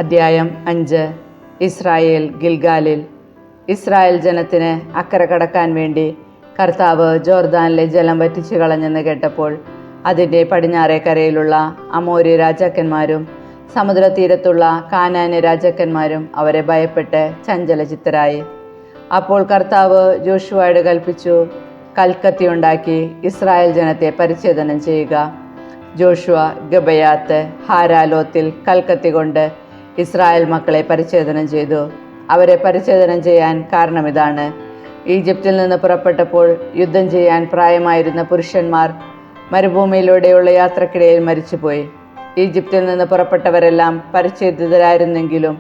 അദ്ധ്യായം 5. ഇസ്രായേൽ ഗിൽഗാലിൽ. ഇസ്രായേൽ ജനത്തിന് അക്കരെ കടക്കാൻ വേണ്ടി കർത്താവ് ജോർദാനിലെ ജലം വറ്റിച്ചു കളഞ്ഞെന്ന് കേട്ടപ്പോൾ അതിൻ്റെ പടിഞ്ഞാറേ കരയിലുള്ള അമോരി രാജാക്കന്മാരും സമുദ്രതീരത്തുള്ള കാനാന്യ രാജാക്കന്മാരും അവരെ ഭയപ്പെട്ട് ചഞ്ചലചിത്തരായി. അപ്പോൾ കർത്താവ് ജോഷുവയോട് കൽപ്പിച്ചു, കൽക്കത്തി ഉണ്ടാക്കി ഇസ്രായേൽ ജനത്തെ പരിച്ഛേദനം ചെയ്യുക. ജോഷുവ ഗബയാത്ത് ഹാരാലോത്തിൽ കൽക്കത്തി കൊണ്ട് ഇസ്രായേൽ മക്കളെ പരിച്ഛേദനം ചെയ്തു. അവരെ പരിച്ഛേദനം ചെയ്യാൻ കാരണമിതാണ്: ഈജിപ്തിൽ നിന്ന് പുറപ്പെട്ടപ്പോൾ യുദ്ധം ചെയ്യാൻ പ്രായമായിരുന്ന പുരുഷന്മാർ മരുഭൂമിയിലൂടെയുള്ള യാത്രക്കിടയിൽ മരിച്ചുപോയി. ഈജിപ്തിൽ നിന്ന് പുറപ്പെട്ടവരെല്ലാം പരിച്ഛേദിതരായിരുന്നെങ്കിലും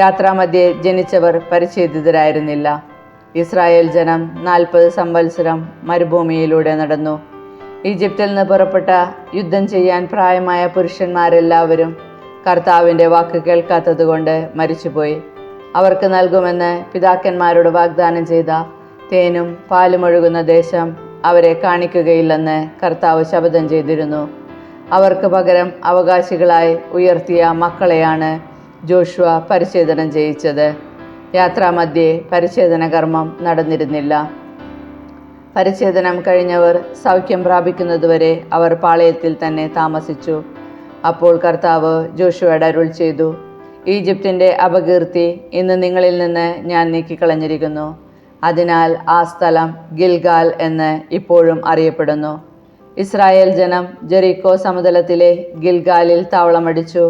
യാത്രാമധ്യേ ജനിച്ചവർ പരിച്ഛേദിതരായിരുന്നില്ല. ഇസ്രായേൽ ജനം 40 സംവത്സരം മരുഭൂമിയിലൂടെ നടന്നു. ഈജിപ്തിൽ നിന്ന് പുറപ്പെട്ട യുദ്ധം ചെയ്യാൻ പ്രായമായ പുരുഷന്മാരെല്ലാവരും കർത്താവിൻ്റെ വാക്ക് കേൾക്കാത്തതുകൊണ്ട് മരിച്ചുപോയി. അവർക്ക് നൽകുമെന്ന് പിതാക്കന്മാരോട് വാഗ്ദാനം ചെയ്ത തേനും പാലും ഒഴുകുന്ന ദേശം അവരെ കാണിക്കുകയില്ലെന്ന് കർത്താവ് ശപഥം ചെയ്തിരുന്നു. അവർക്ക് പകരം അവകാശികളായി ഉയർത്തിയ മക്കളെയാണ് ജോഷുവ പരിച്ഛേദനം ചെയ്യിച്ചത്. യാത്രാമധ്യേ പരിച്ഛേദന കർമ്മം നടന്നിരുന്നില്ല. പരിച്ഛേദനം കഴിഞ്ഞവർ സൗഖ്യം പ്രാപിക്കുന്നതുവരെ അവർ പാളയത്തിൽ തന്നെ താമസിച്ചു. അപ്പോൾ കർത്താവ് ജോഷുവയോട് അരുൾ ചെയ്തു, ഈജിപ്തിൻ്റെ അപകീർത്തി ഇന്ന് നിങ്ങളിൽ നിന്ന് ഞാൻ നീക്കിക്കളഞ്ഞിരിക്കുന്നു. അതിനാൽ ആ സ്ഥലം ഗിൽഗാൽ എന്ന് ഇപ്പോഴും അറിയപ്പെടുന്നു. ഇസ്രായേൽ ജനം ജെറിക്കോ സമതലത്തിലെ ഗിൽഗാലിൽ താവളമടിച്ചു.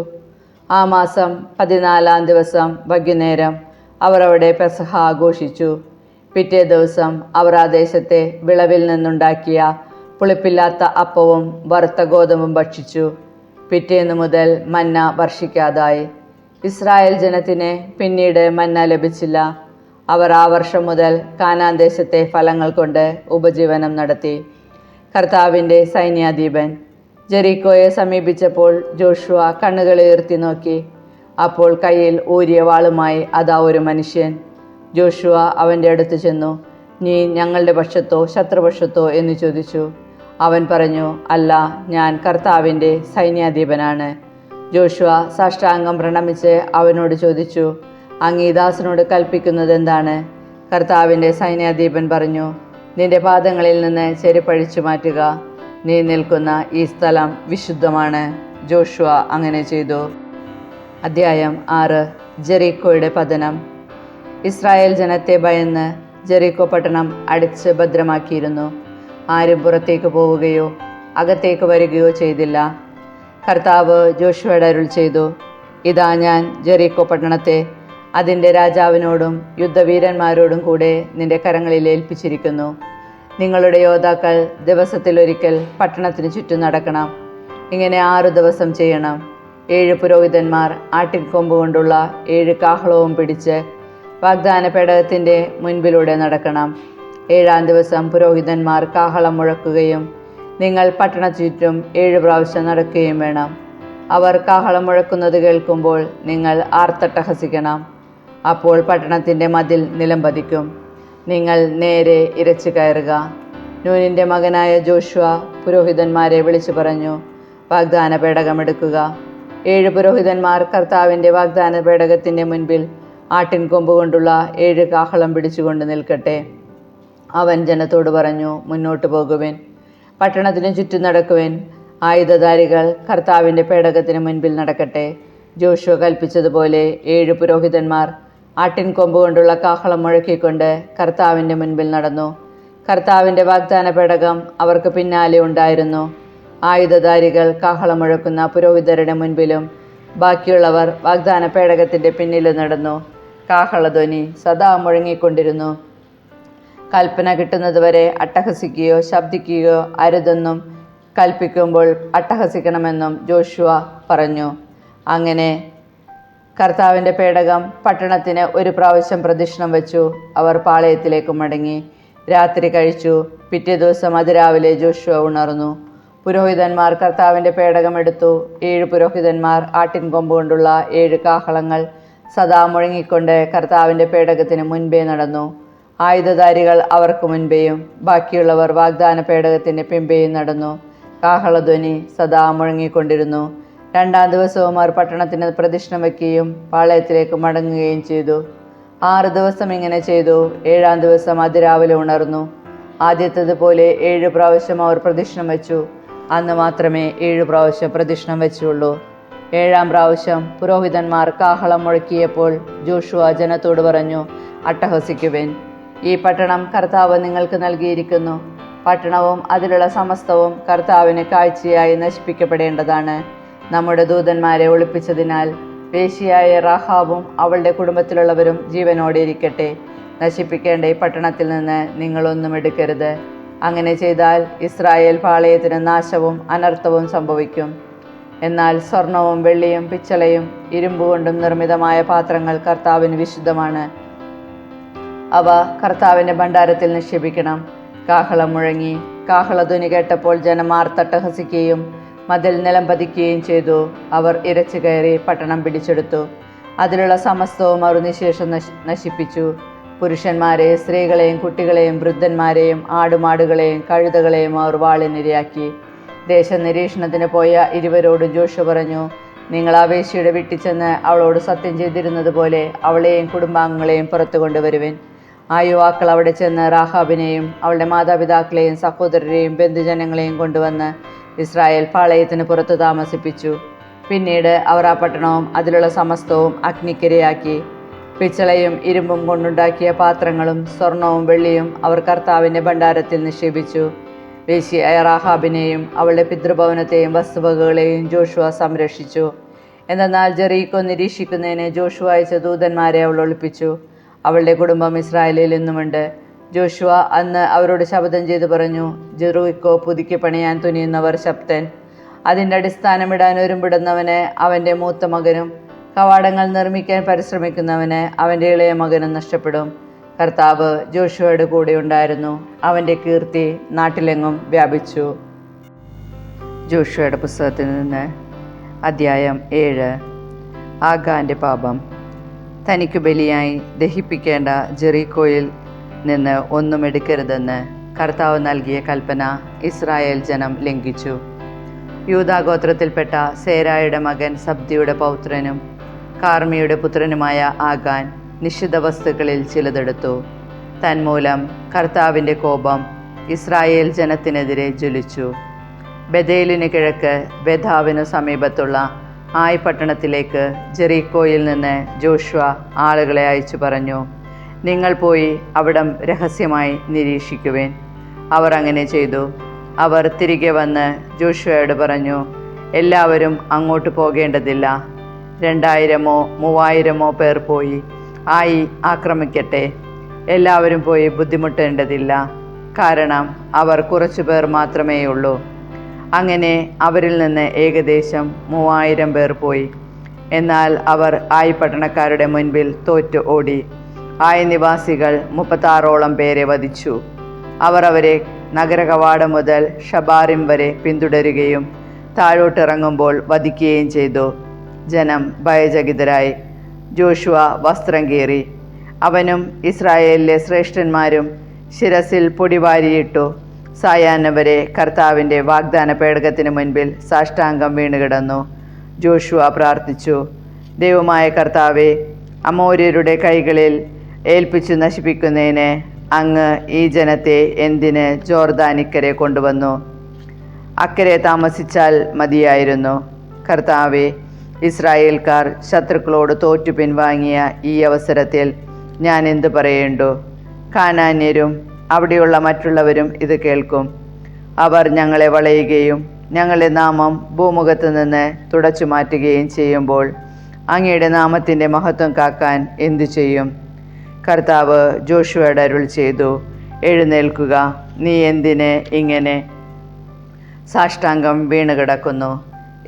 ആ മാസം 14-ാം ദിവസം വൈകുന്നേരം അവർ അവിടെ പെസഹ ആഘോഷിച്ചു. പിറ്റേ ദിവസം അവർ ആ ദേശത്തെ വിളവിൽ നിന്നുണ്ടാക്കിയ പുളിപ്പില്ലാത്ത അപ്പവും വറുത്ത ഗോതമ്പും ഭക്ഷിച്ചു. പിറ്റേന്ന് മുതൽ മന്ന വർഷിക്കാതായി. ഇസ്രായേൽ ജനത്തിന് പിന്നീട് മന്ന ലഭിച്ചില്ല. അവർ ആ വർഷം മുതൽ കാനാൻ ദേശത്തെ ഫലങ്ങൾ കൊണ്ട് ഉപജീവനം നടത്തി. കർത്താവിൻ്റെ സൈന്യാധിപൻ ജെറിക്കോയെ സമീപിച്ചപ്പോൾ ജോഷുവ കണ്ണുകളുയർത്തി നോക്കി. അപ്പോൾ കയ്യിൽ ഊരിയ വാളുമായി അതാ ഒരു മനുഷ്യൻ. ജോഷുവ അവൻ്റെ അടുത്ത് ചെന്നു, നീ ഞങ്ങളുടെ പക്ഷത്തോ ശത്രുപക്ഷത്തോ എന്ന് ചോദിച്ചു. അവൻ പറഞ്ഞു, അല്ല, ഞാൻ കർത്താവിൻ്റെ സൈന്യാധിപനാണ്. ജോഷുവ സാഷ്ടാംഗം പ്രണമിച്ച് അവനോട് ചോദിച്ചു, അങ്ങ് ഈ ദാസനോട് കൽപ്പിക്കുന്നത് എന്താണ്? കർത്താവിൻ്റെ സൈന്യാധിപൻ പറഞ്ഞു, നിന്റെ പാദങ്ങളിൽ നിന്ന് ചെരുപ്പഴിച്ചു മാറ്റുക. നീ നിൽക്കുന്ന ഈ സ്ഥലം വിശുദ്ധമാണ്. ജോഷുവ അങ്ങനെ ചെയ്തു. അദ്ധ്യായം 6. ജെറിക്കോയുടെ പതനം. ഇസ്രായേൽ ജനത്തെ ഭയന്ന് ജെറിക്കോ പട്ടണം അടിച്ച് ഭദ്രമാക്കിയിരുന്നു. ആരും പുറത്തേക്ക് പോവുകയോ അകത്തേക്ക് വരികയോ ചെയ്തില്ല. കർത്താവ് ജോഷുവയോട് അരുൾ ചെയ്തു, ഇതാ ഞാൻ ജെറിക്കോ പട്ടണത്തെ അതിൻ്റെ രാജാവിനോടും യുദ്ധവീരന്മാരോടും കൂടെ നിന്റെ കരങ്ങളിൽ ഏൽപ്പിച്ചിരിക്കുന്നു. നിങ്ങളുടെ യോദ്ധാക്കൾ ദിവസത്തിലൊരിക്കൽ പട്ടണത്തിന് ചുറ്റും നടക്കണം. ഇങ്ങനെ 6 ദിവസം ചെയ്യണം. 7 പുരോഹിതന്മാർ ആട്ടിൻ കൊമ്പ് കൊണ്ടുള്ള 7 കാഹളവും പിടിച്ച് വാഗ്ദാന പേടകത്തിൻ്റെ മുൻപിലൂടെ നടക്കണം. 7-ാം ദിവസം പുരോഹിതന്മാർ കാഹളം മുഴക്കുകയും നിങ്ങൾ പട്ടണത്തിനു ചുറ്റും 7 പ്രാവശ്യം നടക്കുകയും വേണം. അവർ കാഹളം മുഴക്കുന്നത് കേൾക്കുമ്പോൾ നിങ്ങൾ ആർത്തട്ടഹസിക്കണം. അപ്പോൾ പട്ടണത്തിൻ്റെ മതിൽ നിലം പതിക്കും. നിങ്ങൾ നേരെ ഇരച്ചു കയറുക. നൂനിൻ്റെ മകനായ ജോഷുവ പുരോഹിതന്മാരെ വിളിച്ചു പറഞ്ഞു, വാഗ്ദാന പേടകമെടുക്കുക. 7 പുരോഹിതന്മാർ കർത്താവിൻ്റെ വാഗ്ദാന പേടകത്തിൻ്റെ മുൻപിൽ ആട്ടിൻ കൊമ്പ് കൊണ്ടുള്ള 7 കാഹളം പിടിച്ചുകൊണ്ട് നിൽക്കട്ടെ. അവൻ ജനത്തോട് പറഞ്ഞു, മുന്നോട്ട് പോകുവിൻ, പട്ടണത്തിന് ചുറ്റും നടക്കുവിൻ. ആയുധധാരികൾ കർത്താവിൻ്റെ പേടകത്തിന് മുൻപിൽ നടക്കട്ടെ. ജോഷുവ കൽപ്പിച്ചതുപോലെ 7 പുരോഹിതന്മാർ ആട്ടിൻ കൊമ്പ് കൊണ്ടുള്ള കാഹളം മുഴക്കിക്കൊണ്ട് കർത്താവിൻ്റെ മുൻപിൽ നടന്നു. കർത്താവിൻ്റെ വാഗ്ദാന പേടകം അവർക്ക് പിന്നാലെ ഉണ്ടായിരുന്നു. ആയുധധാരികൾ കാഹളം മുഴക്കുന്ന പുരോഹിതരുടെ മുൻപിലും ബാക്കിയുള്ളവർ വാഗ്ദാന പേടകത്തിൻ്റെ പിന്നിലും നടന്നു. കാഹളധ്വനി സദാ മുഴങ്ങിക്കൊണ്ടിരുന്നു. കൽപ്പന കിട്ടുന്നതുവരെ അട്ടഹസിക്കുകയോ ശബ്ദിക്കുകയോ അരുതെന്നും കൽപ്പിക്കുമ്പോൾ അട്ടഹസിക്കണമെന്നും ജോഷുവ പറഞ്ഞു. അങ്ങനെ കർത്താവിൻ്റെ പേടകം പട്ടണത്തിന് 1 പ്രാവശ്യം പ്രദക്ഷിണം വെച്ചു. അവർ പാളയത്തിലേക്ക് മടങ്ങി രാത്രി കഴിച്ചു. പിറ്റേ ദിവസം അതിരാവിലെ ജോഷുവ ഉണർന്നു. പുരോഹിതന്മാർ കർത്താവിൻ്റെ പേടകം എടുത്തു. 7 പുരോഹിതന്മാർ ആട്ടിൻ കൊമ്പ് കൊണ്ടുള്ള 7 കാഹളങ്ങൾ സദാ മുഴങ്ങിക്കൊണ്ട് കർത്താവിൻ്റെ പേടകത്തിന് മുൻപേ നടന്നു. ആയുധധാരികൾ അവർക്ക് മുൻപേയും ബാക്കിയുള്ളവർ വാഗ്ദാന പേടകത്തിൻ്റെ പിമ്പേയും നടന്നു. കാഹളധ്വനി സദാ മുഴങ്ങിക്കൊണ്ടിരുന്നു. രണ്ടാം ദിവസവും അവർ പട്ടണത്തിന് പ്രദക്ഷിണം വയ്ക്കുകയും പാളയത്തിലേക്ക് മടങ്ങുകയും ചെയ്തു. 6 ദിവസം ഇങ്ങനെ ചെയ്തു. 7-ാം ദിവസം അതിരാവിലെ ഉണർന്നു. ആദ്യത്തേതുപോലെ 7 പ്രാവശ്യം അവർ പ്രദക്ഷിണം വെച്ചു. അന്ന് മാത്രമേ 7 പ്രാവശ്യം പ്രദക്ഷിണം വെച്ചുള്ളൂ. 7-ാം പ്രാവശ്യം പുരോഹിതന്മാർ കാഹളം മുഴക്കിയപ്പോൾ ജോഷുവ ജനത്തോട് പറഞ്ഞു, അട്ടഹസിക്കുവിൻ. ഈ പട്ടണം കർത്താവ് നിങ്ങൾക്ക് നൽകിയിരിക്കുന്നു. പട്ടണവും അതിലുള്ള സമസ്തവും കർത്താവിന് കാഴ്ചയായി നശിപ്പിക്കപ്പെടേണ്ടതാണ്. നമ്മുടെ ദൂതന്മാരെ ഒളിപ്പിച്ചതിനാൽ വേശ്യയായ റാഹാബും അവളുടെ കുടുംബത്തിലുള്ളവരും ജീവനോടെ ഇരിക്കട്ടെ. നശിപ്പിക്കേണ്ട ഈ പട്ടണത്തിൽ നിന്ന് നിങ്ങളൊന്നും എടുക്കരുത്. അങ്ങനെ ചെയ്താൽ ഇസ്രായേൽ പാളയത്തിന് നാശവും അനർത്ഥവും സംഭവിക്കും. എന്നാൽ സ്വർണവും വെള്ളിയും പിച്ചളയും ഇരുമ്പുകൊണ്ടും നിർമ്മിതമായ പാത്രങ്ങൾ കർത്താവിന് വിശുദ്ധമാണ്. അവ കർത്താവിൻ്റെ ഭണ്ഡാരത്തിൽ നിക്ഷേപിക്കണം. കാഹളം മുഴങ്ങി. കാഹളധ്വനി കേട്ടപ്പോൾ ജനം ആർത്തട്ടഹസിക്കുകയും മതിൽ നിലം പതിക്കുകയും ചെയ്തു. അവർ ഇരച്ചു കയറി പട്ടണം പിടിച്ചെടുത്തു. അതിലുള്ള സമസ്തവും അവർ നിശേഷം നശിപ്പിച്ചു. പുരുഷന്മാരെ, സ്ത്രീകളെയും കുട്ടികളെയും വൃദ്ധന്മാരെയും ആടുമാടുകളെയും കഴുതകളെയും അവർ വാളിനിരയാക്കി. ദേശനിരീക്ഷണത്തിന് പോയ ഇരുവരോടും ജോഷുവ പറഞ്ഞു, നിങ്ങൾ ആ വേശ്യയുടെ വീട്ടിൽ ചെന്ന് അവളോട് സത്യം ചെയ്തിരുന്നത് പോലെ അവളെയും കുടുംബാംഗങ്ങളെയും പുറത്തു കൊണ്ടുവരുവിൻ. ആ യുവാക്കൾ അവിടെ ചെന്ന് റാഹാബിനെയും അവളുടെ മാതാപിതാക്കളെയും സഹോദരരെയും ബന്ധുജനങ്ങളെയും കൊണ്ടുവന്ന് ഇസ്രായേൽ പാളയത്തിന് പുറത്ത് താമസിപ്പിച്ചു. പിന്നീട് അവർ ആ പട്ടണവും അതിലുള്ള സമസ്തവും അഗ്നിക്കിരയാക്കി. പിച്ചളയും ഇരുമ്പും കൊണ്ടുണ്ടാക്കിയ പാത്രങ്ങളും സ്വർണവും വെള്ളിയും അവർ കർത്താവിൻ്റെ ഭണ്ഡാരത്തിൽ നിക്ഷേപിച്ചു. വേശ്യയായ റാഹാബിനെയും അവളുടെ പിതൃഭവനത്തെയും വസ്തുവകകളെയും ജോഷുവ സംരക്ഷിച്ചു. എന്നാൽ ജെറീക്കോ നിരീക്ഷിക്കുന്നതിന് ജോഷുവ അയച്ച ദൂതന്മാരെ അവൾ ഒളിപ്പിച്ചു. അവളുടെ കുടുംബം ഇസ്രായേലിൽ നിന്നുമുണ്ട്. ജോഷുവ അന്ന് അവരോട് ശപഥം ചെയ്തു പറഞ്ഞു, ജെറീക്കോ പുതുക്കി പണിയാൻ തുനിയുന്നവർ ശബ്ദൻ. അതിൻ്റെ അടിസ്ഥാനമിടാൻ ഒരുമ്പിടുന്നവന് അവൻ്റെ മൂത്ത മകനും കവാടങ്ങൾ നിർമ്മിക്കാൻ പരിശ്രമിക്കുന്നവന് അവൻ്റെ ഇളയ മകനും നഷ്ടപ്പെടും. കർത്താവ് ജോഷുവയുടെ കൂടെ ഉണ്ടായിരുന്നു. അവൻ്റെ കീർത്തി നാട്ടിലെങ്ങും വ്യാപിച്ചു. ജോഷുവയുടെ പുസ്തകത്തിൽ നിന്ന് അധ്യായം 7. ആഗാന്റെ പാപം. തനിക്ക് ബലിയായി ദഹിപ്പിക്കേണ്ട ജെറീക്കോയിൽ നിന്ന് ഒന്നും എടുക്കരുതെന്ന് കർത്താവ് നൽകിയ കൽപ്പന ഇസ്രായേൽ ജനം ലംഘിച്ചു. യൂദാഗോത്രത്തിൽപ്പെട്ട സേരായുടെ മകൻ സബ്ദിയുടെ പൗത്രനും കാർമിയുടെ പുത്രനുമായ ആഗാൻ നിഷിദ്ധ വസ്തുക്കളിൽ ചിലതെടുത്തു. തന്മൂലം കർത്താവിൻ്റെ കോപം ഇസ്രായേൽ ജനത്തിനെതിരെ ജ്വലിച്ചു. ബഥേലിന് കിഴക്ക് ബേഥാവിനു സമീപത്തുള്ള ആയ് പട്ടണത്തിലേക്ക് ജെറീക്കോയിൽ നിന്ന് ജോഷുവ ആളുകളെ അയച്ചു പറഞ്ഞു, നിങ്ങൾ പോയി അവിടം രഹസ്യമായി നിരീക്ഷിക്കുവേൻ. അവർ അങ്ങനെ ചെയ്തു. അവർ തിരികെ വന്ന് ജോഷുവയോട് പറഞ്ഞു, എല്ലാവരും അങ്ങോട്ട് പോകേണ്ടതില്ല. 2000-ഓ 3000-ഓ പേർ പോയി ആയി ആക്രമിക്കട്ടെ. എല്ലാവരും പോയി ബുദ്ധിമുട്ടേണ്ടതില്ല, കാരണം അവർ കുറച്ചു പേർ മാത്രമേയുള്ളൂ. അങ്ങനെ അവരിൽ നിന്ന് ഏകദേശം 3000 പേർ പോയി. എന്നാൽ അവർ ആയി പട്ടണക്കാരുടെ മുൻപിൽ തോറ്റു ഓടി. ആയി നിവാസികൾ 36ഓളം പേരെ വധിച്ചു. അവർ അവരെ നഗരകവാടം മുതൽ ഷബാറിം വരെ പിന്തുടരുകയും താഴോട്ടിറങ്ങുമ്പോൾ വധിക്കുകയും ചെയ്തു. ജനം ഭയചകിതരായി. ജോഷുവ വസ്ത്രം കീറി. അവനും ഇസ്രായേലിലെ ശ്രേഷ്ഠന്മാരും ശിരസിൽ പൊടിവാരിയിട്ടു. സായാഹ്നം വരെ കർത്താവിൻ്റെ വാഗ്ദാന പേടകത്തിന് മുൻപിൽ സാഷ്ടാംഗം വീണുകിടന്നു. ജോഷുവ പ്രാർത്ഥിച്ചു, ദൈവമായ കർത്താവേ, അമോര്യരുടെ കൈകളിൽ ഏൽപ്പിച്ചു നശിപ്പിക്കുന്നതിന് അങ്ങ് ഈ ജനത്തെ എന്തിന് ജോർദാനിക്കരെ കൊണ്ടുവന്നു? അക്കരെ താമസിച്ചാൽ മതിയായിരുന്നു. കർത്താവേ, ഇസ്രായേൽക്കാർ ശത്രുക്കളോട് തോറ്റു പിൻവാങ്ങിയ ഈ അവസരത്തിൽ ഞാൻ എന്തു പറയേണ്ടു? കാനാന്യരും അവിടെയുള്ള മറ്റുള്ളവരും ഇത് കേൾക്കും. അവർ ഞങ്ങളെ വളയുകയും ഞങ്ങളുടെ നാമം ഭൂമുഖത്ത് നിന്ന് തുടച്ചു മാറ്റുകയും ചെയ്യുമ്പോൾ അങ്ങയുടെ നാമത്തിൻ്റെ മഹത്വം കാക്കാൻ എന്തു ചെയ്യും? കർത്താവ് ജോഷുവയോട് അരുൾ ചെയ്തു, എഴുന്നേൽക്കുക, നീ എന്തിന് ഇങ്ങനെ സാഷ്ടാംഗം വീണുകിടക്കുന്നു?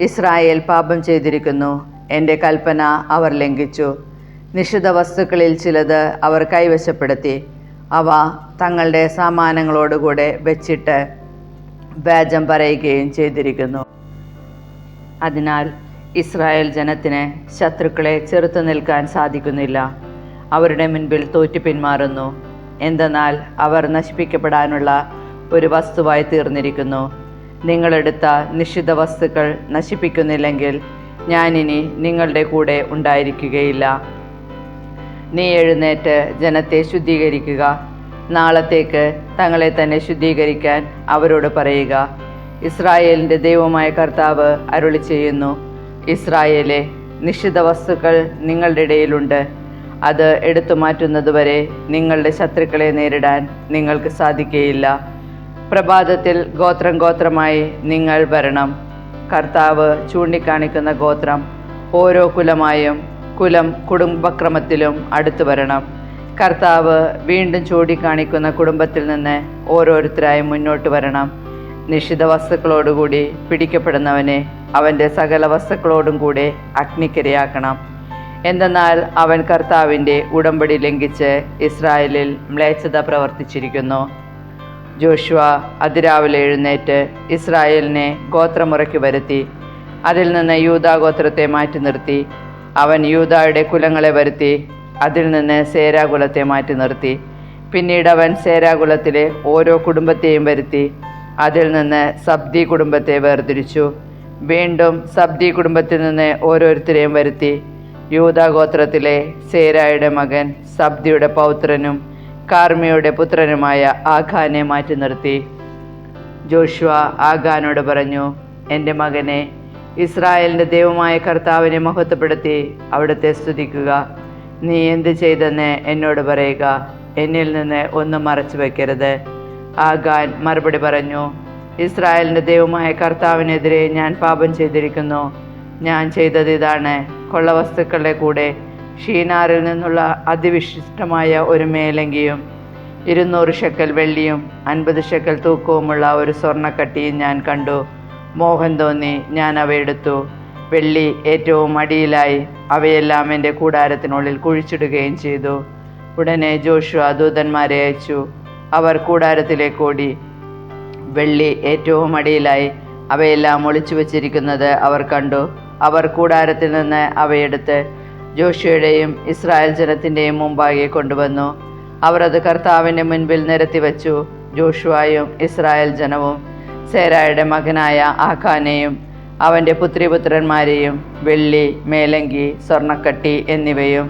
ഇസ്രായേൽ പാപം ചെയ്തിരിക്കുന്നു. എൻ്റെ കൽപ്പന അവർ ലംഘിച്ചു. നിഷിദ്ധ വസ്തുക്കളിൽ ചിലത് അവർ കൈവശപ്പെടുത്തി. അവ തങ്ങളുടെ സാമാനങ്ങളോടുകൂടെ വെച്ചിട്ട് വ്യാജം പറയുകയും ചെയ്തിരിക്കുന്നു. അതിനാൽ ഇസ്രായേൽ ജനത്തിന് ശത്രുക്കളെ ചെറുത്തു നിൽക്കാൻ സാധിക്കുന്നില്ല. അവരുടെ മുൻപിൽ തോറ്റു പിന്മാറുന്നു. എന്തെന്നാൽ അവർ നശിപ്പിക്കപ്പെടാനുള്ള ഒരു വസ്തുവായി തീർന്നിരിക്കുന്നു. നിങ്ങളെടുത്ത നിഷിദ്ധ വസ്തുക്കൾ നശിപ്പിക്കുന്നില്ലെങ്കിൽ ഞാനിനി നിങ്ങളുടെ കൂടെ ഉണ്ടായിരിക്കുകയില്ല. നീ എഴുന്നേറ്റ് ജനത്തെ ശുദ്ധീകരിക്കുക. നാളത്തേക്ക് തങ്ങളെ തന്നെ ശുദ്ധീകരിക്കാൻ അവരോട് പറയുക. ഇസ്രായേലിൻ്റെ ദൈവമായ കർത്താവ് അരുളി ചെയ്യുന്നു, ഇസ്രായേലെ, നിഷിദ്ധ വസ്തുക്കൾ നിങ്ങളുടെ ഇടയിലുണ്ട്. അത് എടുത്തു മാറ്റുന്നതുവരെ നിങ്ങളുടെ ശത്രുക്കളെ നേരിടാൻ നിങ്ങൾക്ക് സാധിക്കുകയില്ല. പ്രഭാതത്തിൽ ഗോത്രം ഗോത്രമായി നിങ്ങൾ വരണം. കർത്താവ് ചൂണ്ടിക്കാണിക്കുന്ന ഗോത്രം ഓരോ കുലമായും കുലം കുടുംബക്രമത്തിലും അടുത്തു വരണം. കർത്താവ് വീണ്ടും ചൂണ്ടിക്കാണിക്കുന്ന കുടുംബത്തിൽ നിന്ന് ഓരോരുത്തരായി മുന്നോട്ട് വരണം. നിഷിദ്ധ വസ്തുക്കളോടുകൂടി പിടിക്കപ്പെടുന്നവനെ അവൻ്റെ സകല വസ്തുക്കളോടും കൂടെ അഗ്നിക്കിരയാക്കണം. എന്തെന്നാൽ അവൻ കർത്താവിൻ്റെ ഉടമ്പടി ലംഘിച്ച് ഇസ്രായേലിൽ മ്ലേച്ഛത പ്രവർത്തിച്ചിരിക്കുന്നു. ജോഷുവ അതിരാവിലെ എഴുന്നേറ്റ് ഇസ്രായേലിനെ ഗോത്രമുറയ്ക്ക് വരുത്തി. അതിൽ നിന്ന് യൂദാ ഗോത്രത്തെ മാറ്റി നിർത്തി. അവൻ യൂദായുടെ കുലങ്ങളെ വരുത്തി. അതിൽ നിന്ന് സേരാ കുലത്തെ മാറ്റി നിർത്തി. പിന്നീട് അവൻ സേരാ കുലത്തിലെ ഓരോ കുടുംബത്തെയും വരുത്തി. അതിൽ നിന്ന് സബ്ദി കുടുംബത്തെ വേർതിരിച്ചു. വീണ്ടും സബ്ദി കുടുംബത്തിൽ നിന്ന് ഓരോരുത്തരെയും വരുത്തി. യൂദാ ഗോത്രത്തിലെ സേരായുടെ മകൻ സബ്ദിയുടെ പൗത്രനും കാർമിയുടെ പുത്രനുമായ ആഖാനെ മാറ്റി നിർത്തി. ജോഷുവ ആഖാനോട് പറഞ്ഞു, എൻ്റെ മകനെ, ഇസ്രായേലിൻ്റെ ദൈവമായ കർത്താവിനെ മഹത്വപ്പെടുത്തി അവിടുത്തെ സ്തുതിക്കുക. നീ എന്ത് ചെയ്തെന്ന് എന്നോട് പറയുക. എന്നിൽ നിന്ന് ഒന്നും മറച്ചു വയ്ക്കരുത്. ആഖാൻ മറുപടി പറഞ്ഞു, ഇസ്രായേലിൻ്റെ ദൈവമായ കർത്താവിനെതിരെ ഞാൻ പാപം ചെയ്തിരിക്കുന്നു. ഞാൻ ചെയ്തത് ഇതാണ്: കൊള്ളവസ്തുക്കളുടെ കൂടെ ഷീനാറിൽ നിന്നുള്ള അതിവിശിഷ്ടമായ ഒരു മേലങ്കിയും 200 ഷെക്കൽ വെള്ളിയും 50 ഷെക്കൽ തൂക്കവുമുള്ള ഒരു സ്വർണ്ണക്കട്ടിയും ഞാൻ കണ്ടു. മോഹം തോന്നി ഞാൻ അവയെടുത്തു. വെള്ളി ഏറ്റവും അടിയിലായി. അവയെല്ലാം എൻ്റെ കൂടാരത്തിനുള്ളിൽ കുഴിച്ചിടുകയും ചെയ്തു. ഉടനെ ജോഷുവ ദൂതന്മാരെ അയച്ചു. അവർ കൂടാരത്തിലേക്ക് ഓടി. വെള്ളി ഏറ്റവും അടിയിലായി. അവയെല്ലാം ഒളിച്ചു വച്ചിരിക്കുന്നത് അവർ കണ്ടു. അവർ കൂടാരത്തിൽ നിന്ന് അവയെടുത്ത് ജോഷുവയുടെയും ഇസ്രായേൽ ജനത്തിൻ്റെയും മുമ്പാകെ കൊണ്ടുവന്നു. അവർ അത് കർത്താവിൻ്റെ മുൻപിൽ നിരത്തിവെച്ചു. ജോഷുവയും ഇസ്രായേൽ ജനവും സേരായുടെ മകനായ ആഖാനെയും അവൻ്റെ പുത്രിപുത്രന്മാരെയും വെള്ളി, മേലങ്കി, സ്വർണ്ണക്കട്ടി എന്നിവയും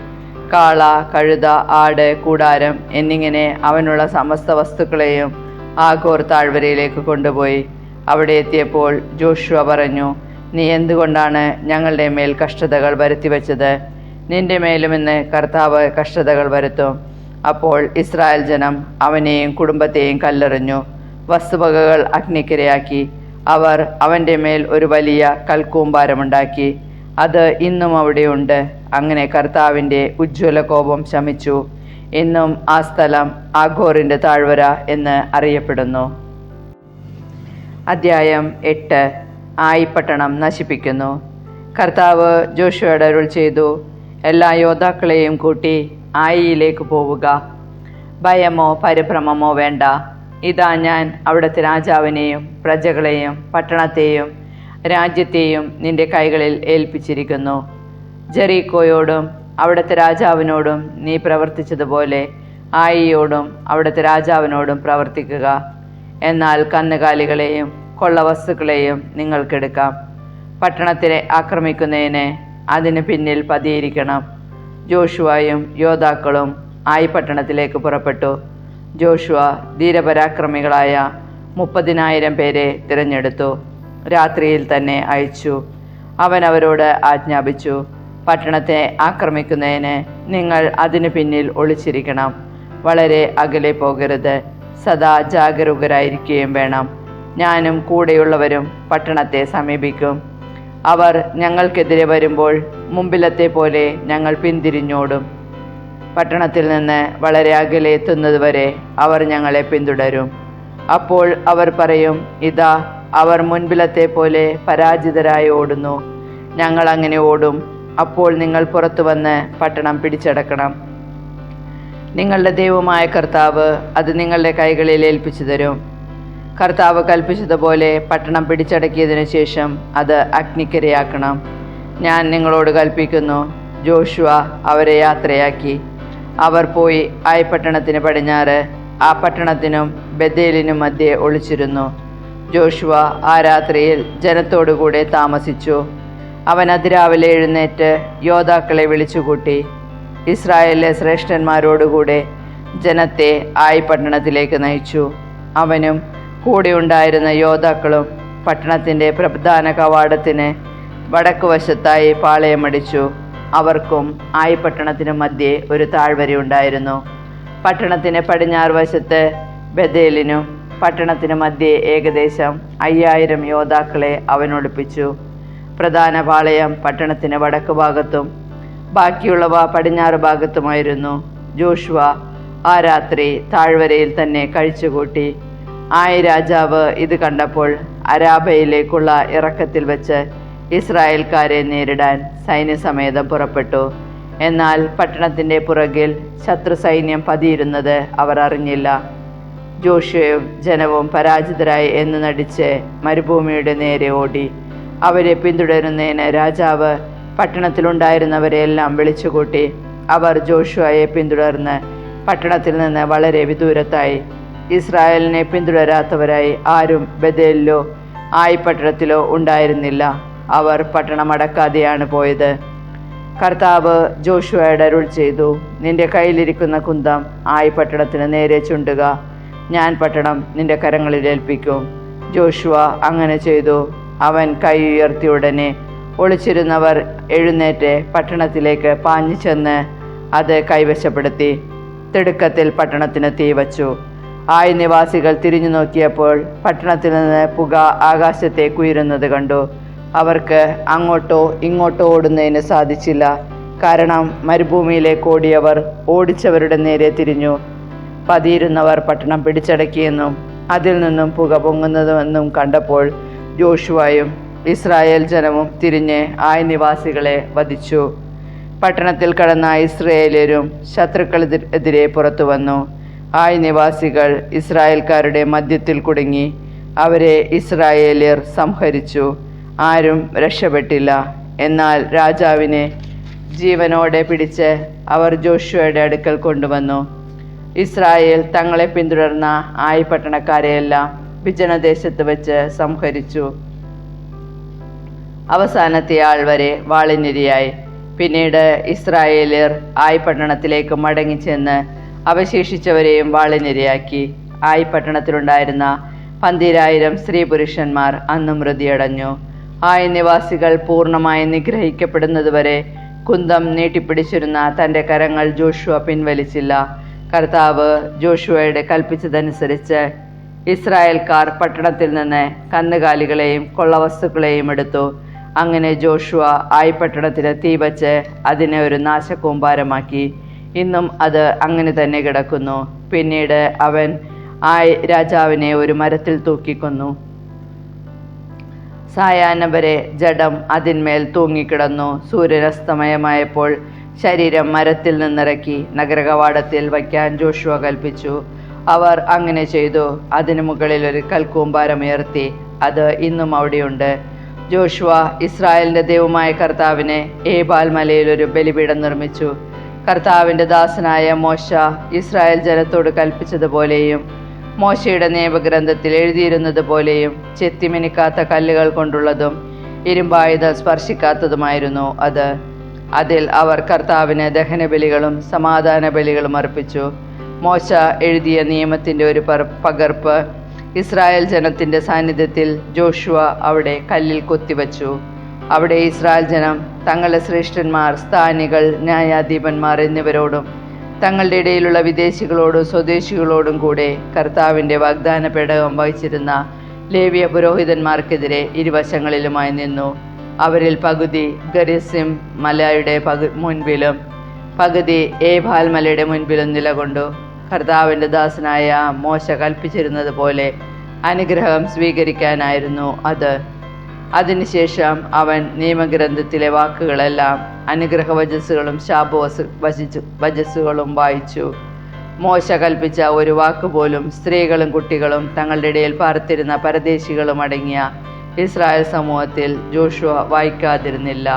കാള, കഴുത, ആട്, കൂടാരം എന്നിങ്ങനെ അവനുള്ള സമസ്ത വസ്തുക്കളെയും ആഗോർ താഴ്വരയിലേക്ക് കൊണ്ടുപോയി. അവിടെ എത്തിയപ്പോൾ ജോഷുവ പറഞ്ഞു, നീ എന്തുകൊണ്ടാണ് ഞങ്ങളുടെ മേൽ കഷ്ടതകൾ വരുത്തിവെച്ചത്? നിന്റെ മേലും ഇന്ന് കർത്താവ് കഷ്ടതകൾ വരുത്തും. അപ്പോൾ ഇസ്രായേൽ ജനം അവനെയും കുടുംബത്തെയും കല്ലെറിഞ്ഞു, വസ്തുവകകൾ അഗ്നിക്കിരയാക്കി. അവർ അവൻ്റെ മേൽ ഒരു വലിയ കൽക്കൂമ്പാരമുണ്ടാക്കി. അത് ഇന്നും അവിടെയുണ്ട്. അങ്ങനെ കർത്താവിൻ്റെ ഉജ്ജ്വല കോപം ശമിച്ചു. ഇന്നും ആ സ്ഥലം ആഗോറിൻ്റെ താഴ്വര എന്ന് അറിയപ്പെടുന്നു. അധ്യായം 8. ആയി പട്ടണം നശിപ്പിക്കുന്നു. കർത്താവ് ജോഷുവയോട് അരുൾ ചെയ്തു, എല്ലാ യോദ്ധാക്കളെയും കൂട്ടി ആയിയിലേക്ക് പോവുക. ഭയമോ പരിഭ്രമമോ വേണ്ട. ഇതാ ഞാൻ അവിടുത്തെ രാജാവിനെയും പ്രജകളെയും പട്ടണത്തെയും രാജ്യത്തെയും നിന്റെ കൈകളിൽ ഏൽപ്പിച്ചിരിക്കുന്നു. ജെറീക്കോയോടും അവിടുത്തെ രാജാവിനോടും നീ പ്രവർത്തിച്ചതുപോലെ ആയിയോടും അവിടുത്തെ രാജാവിനോടും പ്രവർത്തിക്കുക. എന്നാൽ കന്നുകാലികളെയും കൊള്ളവസ്തുക്കളെയും നിങ്ങൾക്കെടുക്കാം. പട്ടണത്തിനെ ആക്രമിക്കുന്നതിന് അതിന് പിന്നിൽ പതിയിരിക്കണം. ജോഷുവയും യോദ്ധാക്കളും ആയി പട്ടണത്തിലേക്ക് പുറപ്പെട്ടു. ജോഷുവ ധീരപരാക്രമികളായ 30,000 പേരെ തിരഞ്ഞെടുത്തു. രാത്രിയിൽ തന്നെ അയച്ചു. അവൻ അവരോട് ആജ്ഞാപിച്ചു, പട്ടണത്തെ ആക്രമിക്കുന്നതിന് നിങ്ങൾ അതിനു പിന്നിൽ ഒളിച്ചിരിക്കണം. വളരെ അകലെ പോകരുത്. സദാ ജാഗരൂകരായിരിക്കുകയും വേണം. ഞാനും കൂടെയുള്ളവരും പട്ടണത്തെ സമീപിക്കും. അവർ ഞങ്ങൾക്കെതിരെ വരുമ്പോൾ മുമ്പിലത്തെ പോലെ ഞങ്ങൾ പിന്തിരിഞ്ഞോടും. പട്ടണത്തിൽ നിന്ന് വളരെ അകലെ എത്തുന്നതുവരെ അവർ ഞങ്ങളെ പിന്തുടരും. അപ്പോൾ അവർ പറയും, ഇതാ അവർ മുൻപിലത്തെ പോലെ പരാജിതരായി ഓടുന്നു. ഞങ്ങൾ അങ്ങനെ ഓടും. അപ്പോൾ നിങ്ങൾ പുറത്തു വന്ന് പട്ടണം പിടിച്ചടക്കണം. നിങ്ങളുടെ ദൈവമായ കർത്താവ് അത് നിങ്ങളുടെ കൈകളിൽ ഏൽപ്പിച്ചു തരും. കർത്താവ് കൽപ്പിച്ചതുപോലെ പട്ടണം പിടിച്ചടക്കിയതിനു ശേഷം അത് അഗ്നിക്കിരയാക്കണം. ഞാൻ നിങ്ങളോട് കൽപ്പിക്കുന്നു. ജോഷുവ അവരെ യാത്രയാക്കി. അവർ പോയി ആയി പട്ടണത്തിന് പടിഞ്ഞാറ് ആ പട്ടണത്തിനും ബഥേലിനും മധ്യേ ഒളിച്ചിരുന്നു. ജോഷുവ ആ രാത്രിയിൽ ജനത്തോടുകൂടെ താമസിച്ചു. അവൻ അതിരാവിലെ എഴുന്നേറ്റ് യോദ്ധാക്കളെ വിളിച്ചുകൂട്ടി. ഇസ്രായേലിലെ ശ്രേഷ്ഠന്മാരോടുകൂടെ ജനത്തെ ആയി പട്ടണത്തിലേക്ക് നയിച്ചു. അവനും കൂടെ ഉണ്ടായിരുന്ന യോദ്ധാക്കളും പട്ടണത്തിൻ്റെ പ്രധാന കവാടത്തിന് വടക്കുവശത്തായി പാളയമടിച്ചു. അവർക്കും ആയി പട്ടണത്തിന് മധ്യേ ഒരു താഴ്വരയുണ്ടായിരുന്നു. പട്ടണത്തിന് പടിഞ്ഞാറ് വശത്ത് ബഥേലിനും പട്ടണത്തിന് മധ്യേ ഏകദേശം 5000 യോദ്ധാക്കളെ അവൻ ഒളിപ്പിച്ചു. പ്രധാന പാളയം പട്ടണത്തിന് വടക്ക് ഭാഗത്തും ബാക്കിയുള്ളവ പടിഞ്ഞാറ് ഭാഗത്തുമായിരുന്നു. ജോഷുവ ആ രാത്രി താഴ്വരയിൽ തന്നെ കഴിച്ചുകൂട്ടി. രാജാവ് ഇത് കണ്ടപ്പോൾ അരാബയിലേക്കുള്ള ഇറക്കത്തിൽ വെച്ച് ഇസ്രായേൽക്കാരെ നേരിടാൻ സൈന്യസമേതം പുറപ്പെട്ടു. എന്നാൽ പട്ടണത്തിൻ്റെ പുറകിൽ ശത്രു സൈന്യം പതിയിരുന്നത് അവർ അറിഞ്ഞില്ല. ജോഷുവയും ജനവും പരാജിതരായി എന്ന് നടിച്ച് മരുഭൂമിയുടെ നേരെ ഓടി. അവരെ പിന്തുടരുന്നതിന് രാജാവ് പട്ടണത്തിലുണ്ടായിരുന്നവരെയെല്ലാം വിളിച്ചുകൂട്ടി. അവർ ജോഷുവയെ പിന്തുടർന്ന് പട്ടണത്തിൽ നിന്ന് വളരെ വിദൂരത്തായി. ഇസ്രായേലിനെ പിന്തുടരാത്തവരായി ആരും ബഥേലിലോ ആയി പട്ടണത്തിലോ ഉണ്ടായിരുന്നില്ല. അവർ പട്ടണം അടക്കാതെയാണ് പോയത്. കർത്താവ് ജോഷുവയോട് അരുൾ ചെയ്തു, നിന്റെ കയ്യിലിരിക്കുന്ന കുന്തം ആയി പട്ടണത്തിന് നേരെ ചുണ്ടുക. ഞാൻ പട്ടണം നിന്റെ കരങ്ങളിൽ ഏൽപ്പിക്കും. ജോഷുവ അങ്ങനെ ചെയ്തു. അവൻ കൈ ഉയർത്തിയ ഉടനെ ഒളിച്ചിരുന്നവർ എഴുന്നേറ്റ് പട്ടണത്തിലേക്ക് പാഞ്ഞു ചെന്ന് അത് കൈവശപ്പെടുത്തി. തിടുക്കത്തിൽ പട്ടണത്തിന് തീ വച്ചു. നിവാസികൾ തിരിഞ്ഞു നോക്കിയപ്പോൾ പട്ടണത്തിൽ നിന്ന് പുക ആകാശത്തേക്ക് ഉയരുന്നത് കണ്ടു. അവർക്ക് അങ്ങോട്ടോ ഇങ്ങോട്ടോ ഓടുന്നതിന് സാധിച്ചില്ല. കാരണം മരുഭൂമിയിലേക്ക് ഓടിയവർ ഓടിച്ചവരുടെ നേരെ തിരിഞ്ഞു. പതിയിരുന്നവർ പട്ടണം പിടിച്ചടക്കിയെന്നും അതിൽ നിന്നും പുക പൊങ്ങുന്നതുമെന്നും കണ്ടപ്പോൾ ജോഷുവയും ഇസ്രായേൽ ജനവും തിരിഞ്ഞ് നിവാസികളെ വധിച്ചു. പട്ടണത്തിൽ കടന്ന ഇസ്രായേല്യരും ശത്രുക്കളെതിരെ പുറത്തു വന്നു. നിവാസികൾ ഇസ്രായേൽക്കാരുടെ മധ്യത്തിൽ കുടുങ്ങി. അവരെ ഇസ്രായേല്യർ സംഹരിച്ചു. ആരും രക്ഷപ്പെട്ടില്ല. എന്നാൽ രാജാവിനെ ജീവനോടെ പിടിച്ച് അവർ ജോഷുവയുടെ അടുക്കൽ കൊണ്ടുവന്നു. ഇസ്രായേൽ തങ്ങളെ പിന്തുടർന്ന പട്ടണക്കാരെയെല്ലാം വിജനദേശത്ത് വെച്ച് സംഹരിച്ചു. അവസാനത്തെ ആൾ വരെ വാളിനിരയായി. പിന്നീട് ഇസ്രായേല്യർ പട്ടണത്തിലേക്ക് മടങ്ങിച്ചെന്ന് അവശേഷിച്ചവരെയും വാളിനിരയാക്കി. പട്ടണത്തിലുണ്ടായിരുന്ന 12000 സ്ത്രീ പുരുഷന്മാർ അന്ന് മൃതിയടഞ്ഞു. നിവാസികൾ പൂർണ്ണമായി നിഗ്രഹിക്കപ്പെടുന്നതുവരെ കുന്തം നീട്ടിപ്പിടിച്ചിരുന്ന തൻ്റെ കരങ്ങൾ ജോഷുവ പിൻവലിച്ചില്ല. കർത്താവ് ജോഷുവയുടെ കൽപ്പിച്ചതനുസരിച്ച് ഇസ്രായേൽക്കാർ പട്ടണത്തിൽ നിന്ന് കന്നുകാലികളെയും കൊള്ളവസ്തുക്കളെയും എടുത്തു. അങ്ങനെ ജോഷുവ പട്ടണത്തിന് തീ വച്ച് അതിനെ ഒരു നാശകൂമ്പാരമാക്കി. ഇന്നും അത് അങ്ങനെ തന്നെ കിടക്കുന്നു. പിന്നീട് അവൻ രാജാവിനെ ഒരു മരത്തിൽ തൂക്കിക്കൊന്നു. സായാഹ്നം വരെ ജഡം അതിന്മേൽ തൂങ്ങിക്കിടന്നു. സൂര്യനസ്തമയമായപ്പോൾ ശരീരം മരത്തിൽ നിന്നിറക്കി നഗരകവാടത്തിൽ വയ്ക്കാൻ ജോഷുവ കൽപ്പിച്ചു. അവർ അങ്ങനെ ചെയ്തു. അതിനു മുകളിൽ ഒരു കൽക്കൂമ്പാരമുയർത്തി. അത് ഇന്നും അവിടെയുണ്ട്. ജോഷുവ ഇസ്രായേലിന്റെ ദൈവമായ കർത്താവിന് ഏബാൽ മലയിൽ ഒരു ബലിപീഠം നിർമ്മിച്ചു. കർത്താവിന്റെ ദാസനായ മോശ ഇസ്രായേൽ ജനത്തോട് കൽപ്പിച്ചതുപോലെയും മോശയുടെ നിയമഗ്രന്ഥത്തിൽ എഴുതിയിരുന്നത് പോലെയും ചെത്തിമിനിക്കാത്ത കല്ലുകൾ കൊണ്ടുള്ളതും ഇരുമ്പായുധം സ്പർശിക്കാത്തതുമായിരുന്നു അത്. അതിൽ അവർ കർത്താവിന് ദഹനബലികളും സമാധാന ബലികളും അർപ്പിച്ചു. മോശ എഴുതിയ നിയമത്തിന്റെ ഒരു പകർപ്പ് ഇസ്രായേൽ ജനത്തിന്റെ സാന്നിധ്യത്തിൽ ജോഷുവ അവിടെ കല്ലിൽ കൊത്തിവച്ചു. അവിടെ ഇസ്രായേൽ ജനം തങ്ങളുടെ ശ്രേഷ്ഠന്മാർ, സ്ഥാനികൾ, ന്യായാധിപന്മാർ എന്നിവരോടും തങ്ങളുടെ ഇടയിലുള്ള വിദേശികളോടും സ്വദേശികളോടും കൂടെ കർത്താവിന്റെ വാഗ്ദാന പേടകം വഹിച്ചിരുന്ന ലേവ്യ പുരോഹിതന്മാർക്കെതിരെ ഇരുവശങ്ങളിലുമായി നിന്നു. അവരിൽ പകുതി ഗരിസിം മലയുടെ മുൻപിലും പകുതി ഏബാൽ മലയുടെ മുൻപിലും നിലകൊണ്ടു. കർത്താവിന്റെ ദാസനായ മോശ കൽപ്പിച്ചിരുന്നത് പോലെ അനുഗ്രഹം സ്വീകരിക്കാനായിരുന്നു അത്. അതിനുശേഷം അവൻ നിയമഗ്രന്ഥത്തിലെ വാക്കുകളെല്ലാം അനുഗ്രഹവചസ്സുകളും ശാപവചസ്സുകളും വായിച്ചു. മോശ കൽപ്പിച്ച ഒരു വാക്കുപോലും സ്ത്രീകളും കുട്ടികളും തങ്ങളുടെ ഇടയിൽ പാർത്തിരുന്ന പരദേശികളും അടങ്ങിയ ഇസ്രായേൽ സമൂഹത്തിൽ ജോഷുവ വായിക്കാതിരുന്നില്ല.